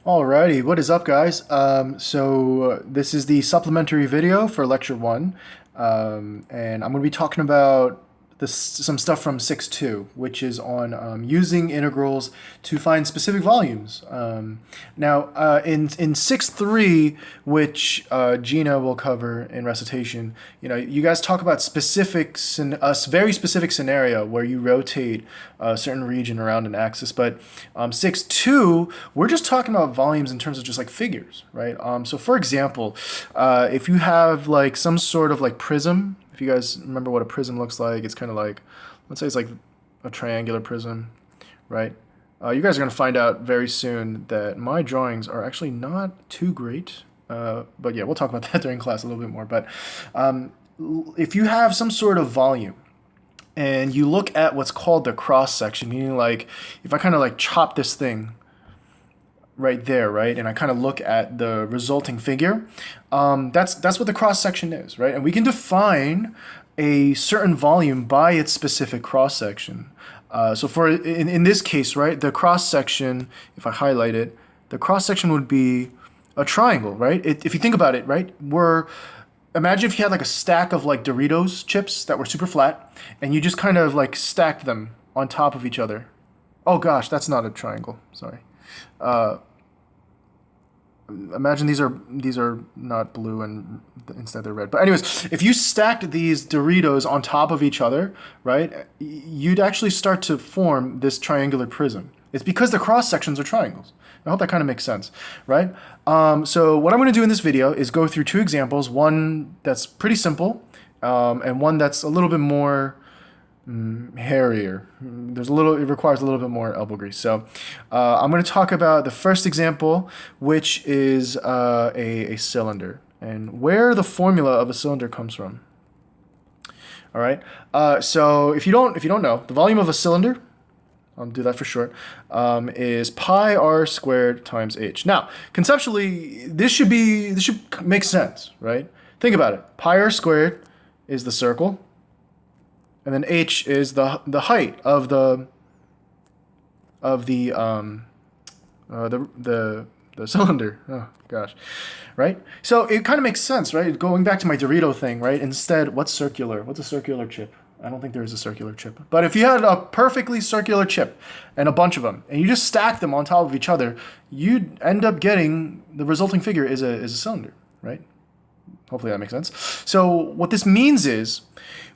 Alrighty, what is up, guys? This is the supplementary video for Lecture 1, and I'm going to be talking about some stuff from 6.2, which is on using integrals to find specific volumes. In 6.3, which Gina will cover in recitation, you guys talk about a very specific scenario where you rotate a certain region around an axis, but 6.2, we're just talking about volumes in terms of just like figures, right? So for example, if you have like some sort of like prism. If you guys remember what a prism looks like, it's kind of like, let's say it's like a triangular prism, right? You guys are going to find out very soon that my drawings are actually not too great. But yeah, we'll talk about that during class a little bit more. But if you have some sort of volume and you look at what's called the cross section, meaning like if I kind of like chop this thing right there, right? And I kind of look at the resulting figure. That's what the cross section is, right? And we can define a certain volume by its specific cross section. In this case, right, the cross section, if I highlight it, the cross section would be a triangle, right? If you think about it, right, imagine if you had like a stack of like Doritos chips that were super flat, and you just kind of like stacked them on top of each other. Oh gosh, that's not a triangle. Sorry. Imagine these are not blue and instead they're red. But anyways, if you stacked these Doritos on top of each other, right, you'd actually start to form this triangular prism. It's because the cross sections are triangles. I hope that kind of makes sense, right? So what I'm going to do in this video is go through two examples, one that's pretty simple and one that's a little bit more hairier. It requires a little bit more elbow grease. So I'm going to talk about the first example, which is a cylinder and where the formula of a cylinder comes from. All right. So if you don't know, the volume of a cylinder, I'll do that for short, is pi r squared times h. Now, conceptually, this should make sense, right? Think about it. Pi r squared is the circle. And then h is the height of the cylinder. Oh gosh, right? So it kind of makes sense, right? Going back to my Dorito thing, right? Instead, what's circular? What's a circular chip? I don't think there is a circular chip. But if you had a perfectly circular chip and a bunch of them, and you just stack them on top of each other, you'd end up getting the resulting figure is a cylinder, right? Hopefully that makes sense. So what this means is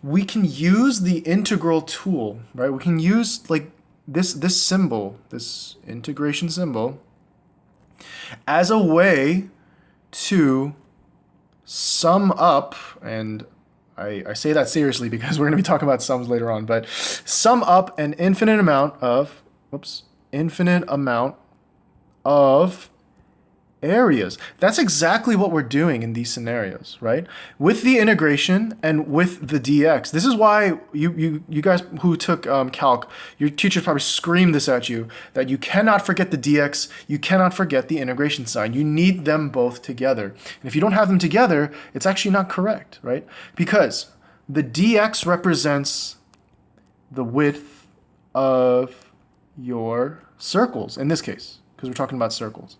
we can use the integral tool, right? We can use like this symbol, this integration symbol, as a way to sum up, and I say that seriously because we're going to be talking about sums later on, but sum up an infinite amount of areas. That's exactly what we're doing in these scenarios, right? With the integration and with the dx. This is why you guys who took calc, your teachers probably screamed this at you, that you cannot forget the dx, you cannot forget the integration sign. You need them both together. And if you don't have them together, it's actually not correct, right? Because the dx represents the width of your circles, in this case, because we're talking about circles.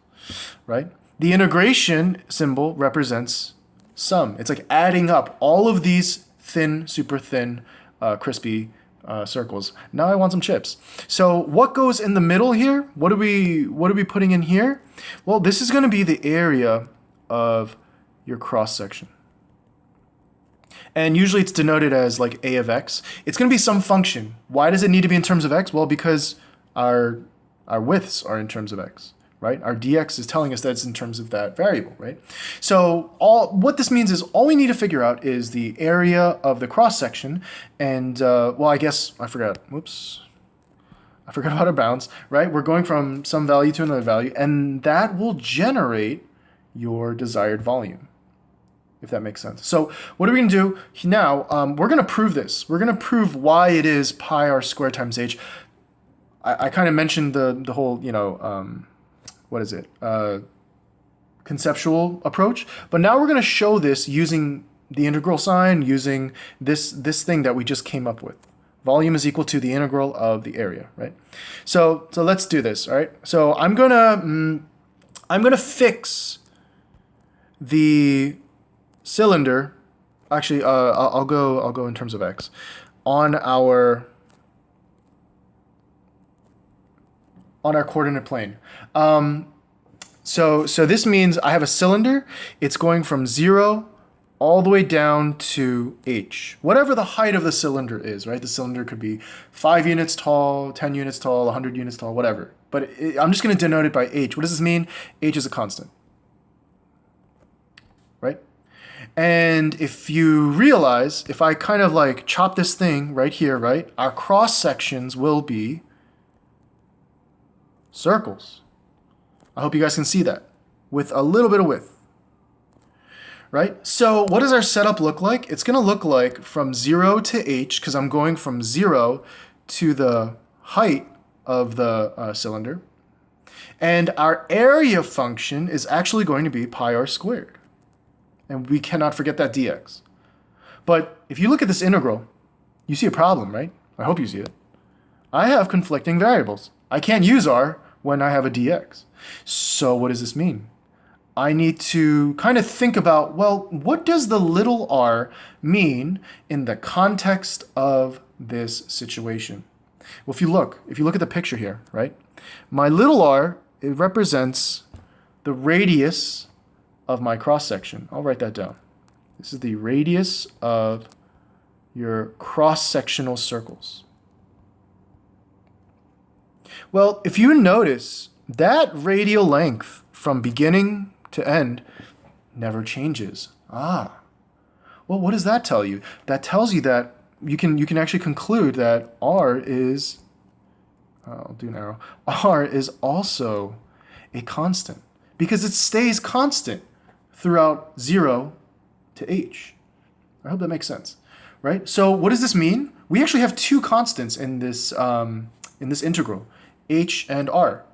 Right? The integration symbol represents sum. It's like adding up all of these thin, super thin, crispy circles. Now I want some chips. So what goes in the middle here? What are we putting in here? Well, this is going to be the area of your cross section. And usually it's denoted as like a of x. It's going to be some function. Why does it need to be in terms of x? Well, because our widths are in terms of x. Right? Our dx is telling us that it's in terms of that variable, right? So what this means is all we need to figure out is the area of the cross section, and well, I guess I forgot. Whoops, I forgot about our bounds. Right? We're going from some value to another value, and that will generate your desired volume, if that makes sense. So what are we going to do now? We're going to prove this. We're going to prove why it is pi r squared times h. I kind of mentioned the whole, what is it? Conceptual approach. But now we're going to show this using the integral sign, using this thing that we just came up with. Volume is equal to the integral of the area, right? So let's do this, all right? So I'm going to I'm going to fix the cylinder. Actually, I'll go in terms of x on our coordinate plane. So this means I have a cylinder. It's going from 0 all the way down to h, whatever the height of the cylinder is, right? The cylinder could be 5 units tall, 10 units tall, 100 units tall, whatever. But I'm just going to denote it by h. What does this mean? H is a constant, right? And if you realize, if I kind of like chop this thing right here, right? Our cross sections will be circles. I hope you guys can see that with a little bit of width. Right? So what does our setup look like? It's going to look like from 0 to h, because I'm going from 0 to the height of the cylinder. And our area function is actually going to be pi r squared. And we cannot forget that dx. But if you look at this integral, you see a problem, right? I hope you see it. I have conflicting variables. I can't use r when I have a dx. So what does this mean? I need to kind of think about, well, what does the little r mean in the context of this situation? Well, if you look at the picture here, right? My little r, it represents the radius of my cross section. I'll write that down. This is the radius of your cross-sectional circles. Well, if you notice, that radial length from beginning to end never changes. Well, what does that tell you? That tells you that you can actually conclude that r is, I'll do an arrow, r is also a constant, because it stays constant throughout 0 to h. I hope that makes sense, right? So what does this mean? We actually have two constants in this integral, h and r.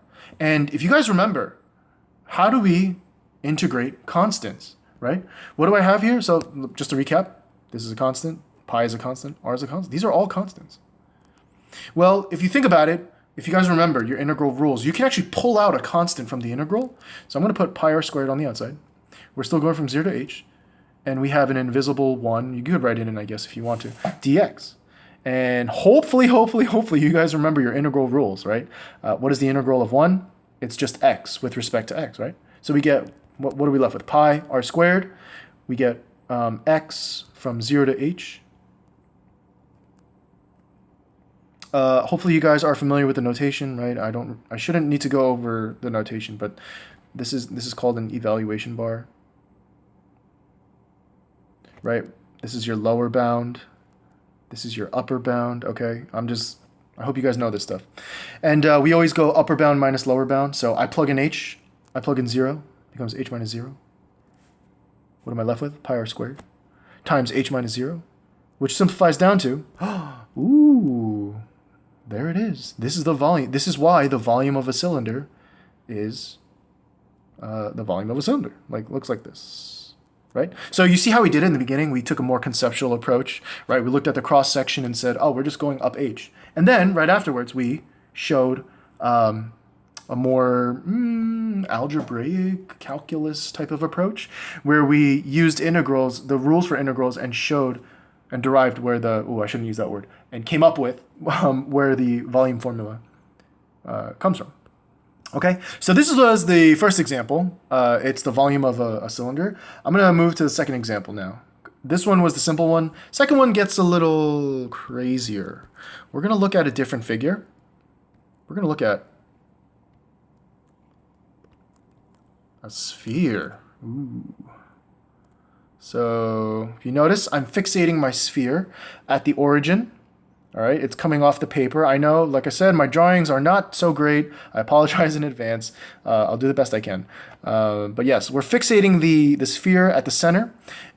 And if you guys remember, how do we integrate constants, right? What do I have here? So just to recap, this is a constant, pi is a constant, r is a constant. These are all constants. Well, if you think about it, if you guys remember your integral rules, you can actually pull out a constant from the integral. So I'm going to put pi r squared on the outside. We're still going from 0 to h. And we have an invisible 1. You could write it in, I guess, if you want to. Dx. And hopefully, you guys remember your integral rules, right? What is the integral of 1? It's just x with respect to x, right? So we get, what are we left with? Pi r squared. We get x from 0 to h. Hopefully you guys are familiar with the notation, right? I shouldn't need to go over the notation, but this is called an evaluation bar, right? This is your lower bound. This is your upper bound, okay? I hope you guys know this stuff. And we always go upper bound minus lower bound. So I plug in h, I plug in 0, becomes h minus 0. What am I left with? Pi r squared times h minus 0, which simplifies down to, ooh, there it is. This is the volume. This is why the volume of a cylinder is the volume of a cylinder. Looks like this, right? So you see how we did it in the beginning? We took a more conceptual approach, right? We looked at the cross section and said, oh, we're just going up h. And then right afterwards, we showed a more algebraic calculus type of approach, where we used integrals, the rules for integrals, and showed and derived where I shouldn't use that word, and came up with where the volume formula comes from. Okay, so this was the first example. It's the volume of a cylinder. I'm going to move to the second example now. This one was the simple one. Second one gets a little crazier. We're going to look at a different figure. We're going to look at a sphere. Ooh. So if you notice, I'm fixating my sphere at the origin. All right, it's coming off the paper. I know, like I said, my drawings are not so great. I apologize in advance. I'll do the best I can. But yes, we're fixating the sphere at the center.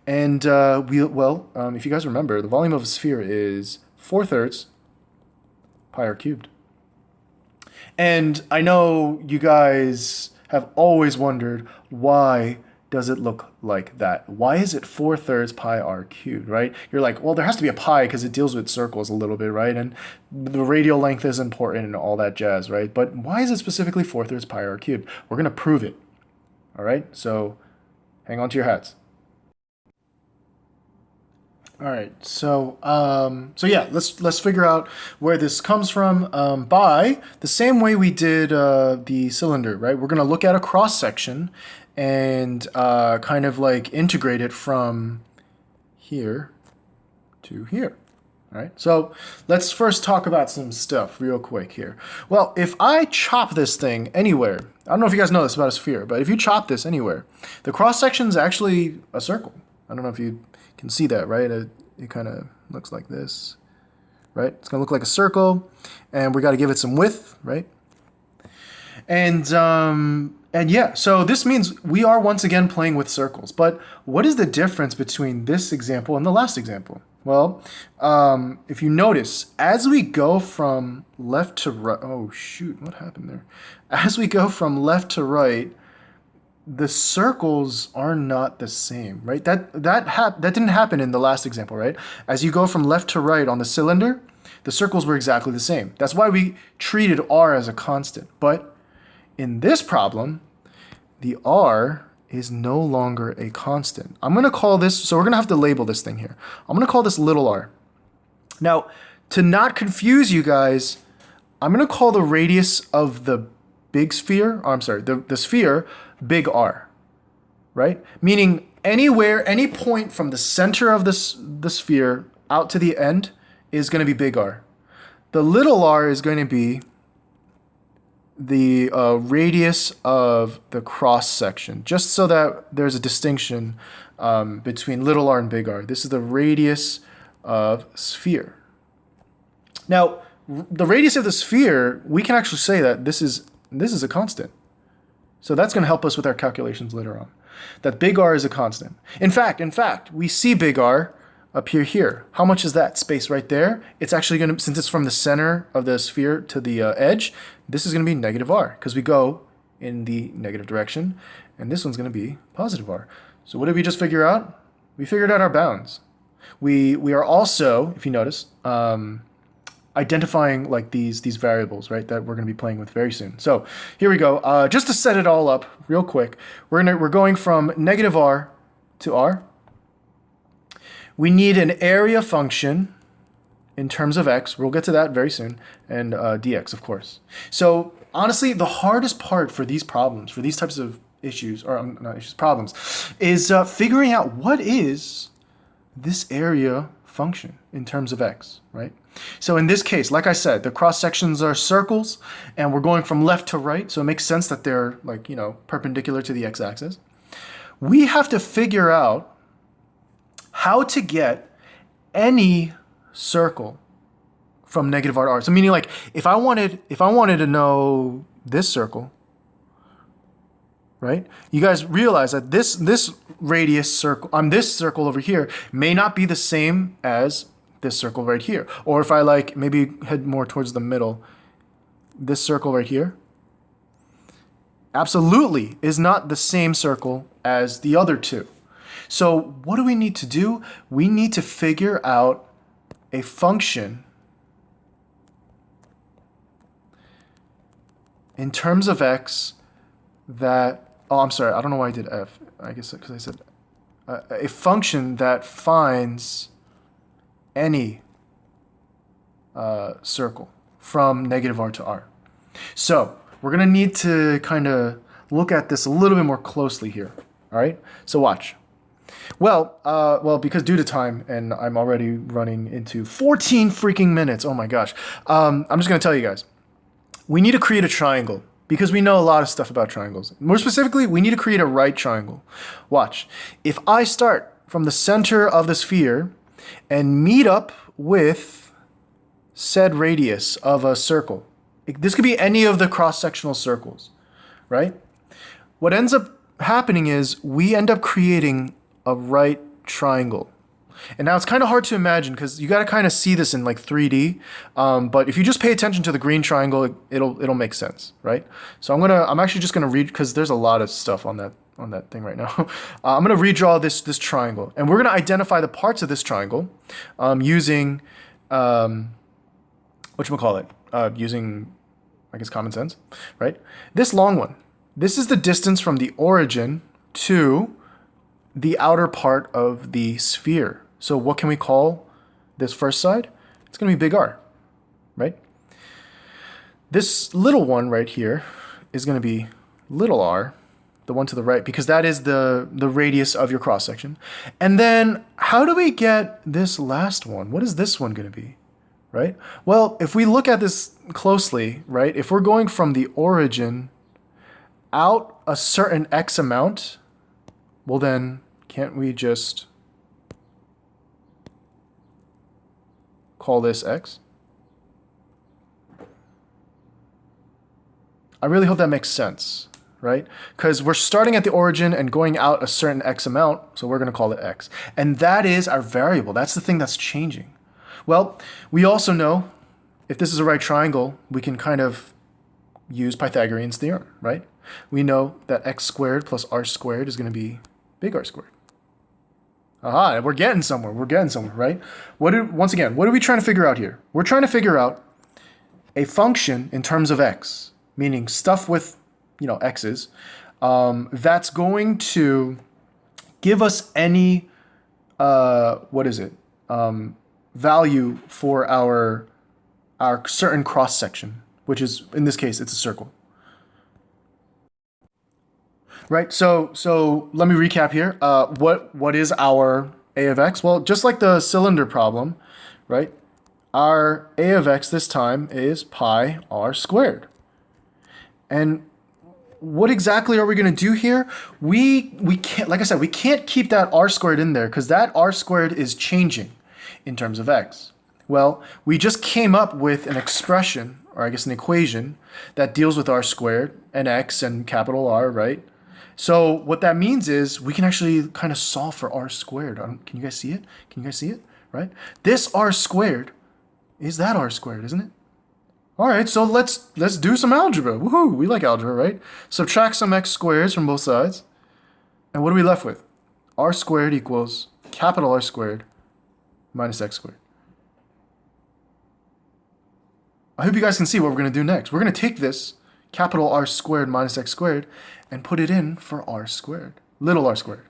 And if you guys remember, the volume of a sphere is 4/3 pi r cubed. And I know you guys have always wondered, why does it look like that? Why is it 4/3 pi r cubed, right? You're like, well, there has to be a pi because it deals with circles a little bit, right? And the radial length is important and all that jazz, right? But why is it specifically 4/3 pi r cubed? We're going to prove it. All right, so hang on to your hats. All right, so yeah, let's figure out where this comes from by the same way we did the cylinder, right? We're gonna look at a cross section and kind of like integrate it from here to here. All right, so let's first talk about some stuff real quick here. Well, if I chop this thing anywhere, I don't know if you guys know this about a sphere, but if you chop this anywhere, the cross section is actually a circle. I don't know if you can see that, right? It kind of looks like this, right? It's gonna look like a circle, and we got to give it some width, right? And yeah, so this means we are once again playing with circles. But what is the difference between this example and the last example? Well, if you notice, as we go from left to right, oh shoot, what happened there? As we go from left to right, the circles are not the same, right? That didn't happen in the last example, right? As you go from left to right on the cylinder, the circles were exactly the same. That's why we treated r as a constant. But in this problem, the r is no longer a constant. I'm going to call this, so we're going to have to label this thing here. I'm going to call this little r. Now, to not confuse you guys, I'm going to call the radius of the big sphere, oh, I'm sorry, the sphere, big R, right? Meaning anywhere, any point from the center of the sphere out to the end is going to be big R. The little r is going to be the radius of the cross section, just so that there's a distinction between little r and big R. This is the radius of sphere. Now, the radius of the sphere, we can actually say that this is a constant. So that's going to help us with our calculations later on. That big R is a constant. In fact, we see big R up here. How much is that space right there? It's actually going to, since it's from the center of the sphere to the edge, this is going to be negative R because we go in the negative direction, and this one's going to be positive R. So what did we just figure out? We figured out our bounds. We are also, if you notice, identifying like these variables, right, that we're going to be playing with very soon. So here we go. Just to set it all up real quick, we're going from negative R to R. We need an area function in terms of x. We'll get to that very soon, and dx, of course. So honestly, the hardest part for these problems, for these types of issues, or not issues, problems, is figuring out what is this area function in terms of x, right? So in this case, like I said, the cross sections are circles, and we're going from left to right, so it makes sense that they're like, you know, perpendicular to the x-axis. We have to figure out how to get any circle from negative r to r. So meaning, like, if I wanted to know this circle, right? You guys realize that this radius circle, this circle over here may not be the same as this circle right here. Or if I like maybe head more towards the middle, this circle right here absolutely is not the same circle as the other two. So what do we need to do? We need to figure out a function in terms of x that, oh, I'm sorry, I don't know why I did f. I guess because I said a function that finds any circle from negative r to r. So we're going to need to kind of look at this a little bit more closely here. All right, so watch. Well, because due to time, and I'm already running into 14 freaking minutes. Oh my gosh. I'm just going to tell you guys. We need to create a triangle because we know a lot of stuff about triangles. More specifically, we need to create a right triangle. Watch. If I start from the center of the sphere and meet up with said radius of a circle, this could be any of the cross-sectional circles, right? What ends up happening is we end up creating a right triangle. And now it's kind of hard to imagine because you got to kind of see this in like 3D. But if you just pay attention to the green triangle, it'll make sense, right? So I'm actually just gonna read because there's a lot of stuff on that thing right now. I'm gonna redraw this triangle, and we're gonna identify the parts of this triangle using whatchamacallit, using I guess common sense, right? This long one, This is the distance from the origin to the outer part of the sphere. So what can we call this first side? It's going to be big R, right? This little one right here is going to be little r, the one to the right, because that is the radius of your cross section. And then how do we get this last one? What is this one going to be, right? Well, if we look at this closely, right, if we're going from the origin out a certain x amount, well then can't we just call this x? I really hope that makes sense, right? Because we're starting at the origin and going out a certain x amount, so we're going to call it x. And that is our variable. That's the thing that's changing. Well, we also know if this is a right triangle, we can kind of use Pythagorean's theorem, right? We know that x squared plus r squared is going to be big R squared. Aha, we're getting somewhere. We're getting somewhere, right? Once again, what are we trying to figure out here? We're trying to figure out a function in terms of x, meaning stuff with, x's, that's going to give us any, value for our certain cross section, which is, in this case, it's a circle. Right, so let me recap here. What is our a of x? Well, just like the cylinder problem, right? Our a of x this time is pi r squared. And what exactly are we going to do here? We can't, like I said, we can't keep that r squared in there because that r squared is changing in terms of x. Well, we just came up with an expression, or I guess an equation, that deals with r squared and x and capital R, right? So what that means is we can actually kind of solve for r squared. Can you guys see it? Can you guys see it? Right? This r squared is that r squared, isn't it? All right, so let's do some algebra. Woohoo! We like algebra, right? Subtract some x squares from both sides. And what are we left with? R squared equals capital R squared minus x squared. I hope you guys can see what we're going to do next. We're going to take this capital R squared minus x squared and put it in for r squared, little r squared.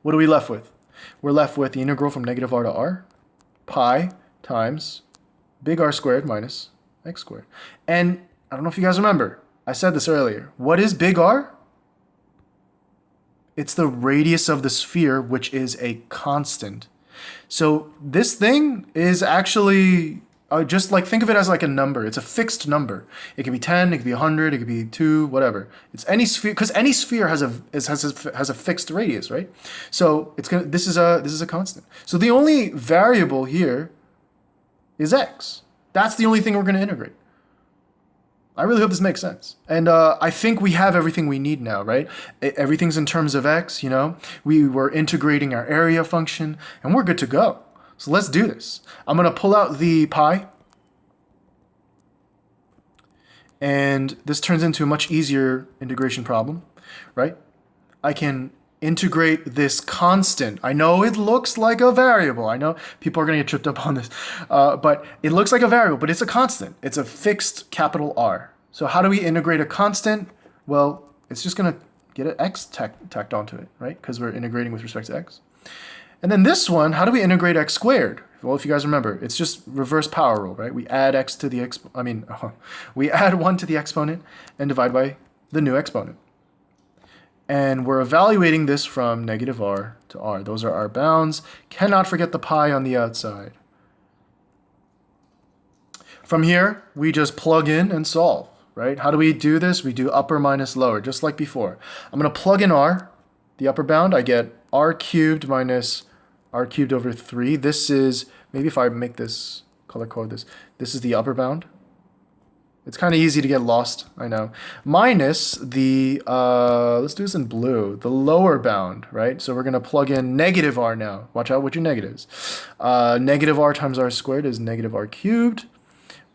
What are we left with? We're left with the integral from negative r to r, pi times big R squared minus x squared. And I don't know if you guys remember, I said this earlier. What is big R? It's the radius of the sphere, which is a constant. So this thing is actually just like, think of it as like a number. It's a fixed number. It could be 10, it could be 100, it could be 2, whatever. It's any sphere, because any sphere has a fixed radius, right? So this is a constant. So the only variable here is x. That's the only thing we're going to integrate. I really hope this makes sense. And I think we have everything we need now, right? Everything's in terms of x, We were integrating our area function, and we're good to go. So let's do this. I'm going to pull out the pi. And this turns into a much easier integration problem, right? I can integrate this constant. I know it looks like a variable. I know people are going to get tripped up on this. But it looks like a variable, but it's a constant. It's a fixed capital R. So how do we integrate a constant? Well, it's just going to get an x tacked onto it, right? Because we're integrating with respect to x. And then this one, how do we integrate x squared? Well, if you guys remember, it's just reverse power rule, right? We add x to the we add 1 to the exponent and divide by the new exponent. And we're evaluating this from negative r to r. Those are our bounds. Cannot forget the pi on the outside. From here, we just plug in and solve, right? How do we do this? We do upper minus lower, just like before. I'm going to plug in r, the upper bound. I get r cubed minus r cubed over 3. This is, maybe if I make this, color code this is the upper bound. It's kind of easy to get lost, I know. Minus the, let's do this in blue, the lower bound, right? So we're going to plug in negative r now. Watch out with your negatives. Negative r times r squared is negative r cubed.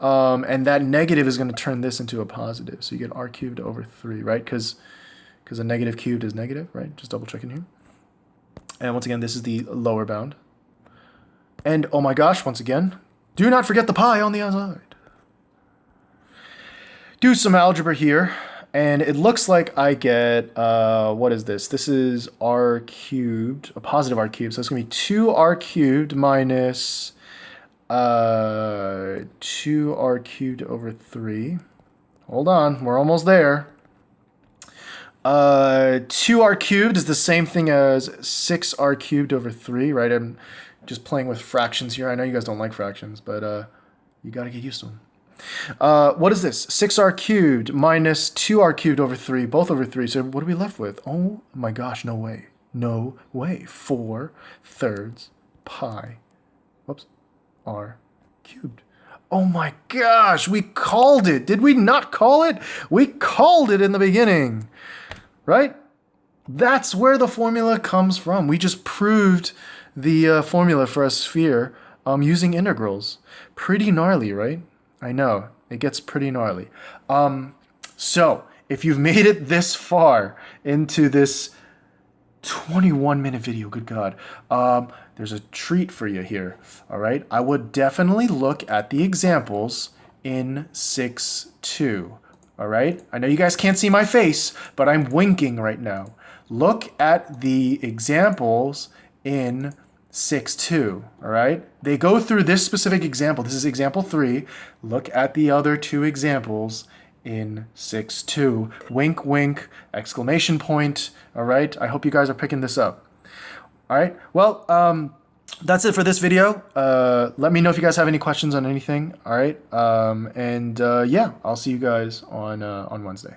And that negative is going to turn this into a positive. So you get r cubed over 3, right? Because a negative cubed is negative, right? Just double checking here. And once again, this is the lower bound. And oh my gosh, once again, do not forget the pi on the outside. Do some algebra here, And it looks like I get, what is this? This is r cubed, a positive r cubed. So it's going to be 2r cubed minus 2r cubed over 3. Hold on, we're almost there. 2r cubed is the same thing as 6r cubed over 3, right? I'm just playing with fractions here. I know you guys don't like fractions, but you got to get used to them. What is this? 6r cubed minus 2r cubed over 3, both over 3. So what are we left with? Oh my gosh, no way. No way. 4 thirds pi, whoops, r cubed. Oh my gosh, we called it. Did we not call it? We called it in the beginning, right? That's where the formula comes from. We just proved the formula for a sphere using integrals. Pretty gnarly, right? I know, it gets pretty gnarly. So, if you've made it this far into this 21-minute video, good God, there's a treat for you here, all right? I would definitely look at the examples in 6.2, all right? I know you guys can't see my face, but I'm winking right now. Look at the examples in 6.2, all right? They go through this specific example. This is example 3. Look at the other 2 examples in 6.2. Wink, wink, exclamation point, all right? I hope you guys are picking this up. All right, well, that's it for this video. Let me know if you guys have any questions on anything, all right? Yeah, I'll see you guys on Wednesday.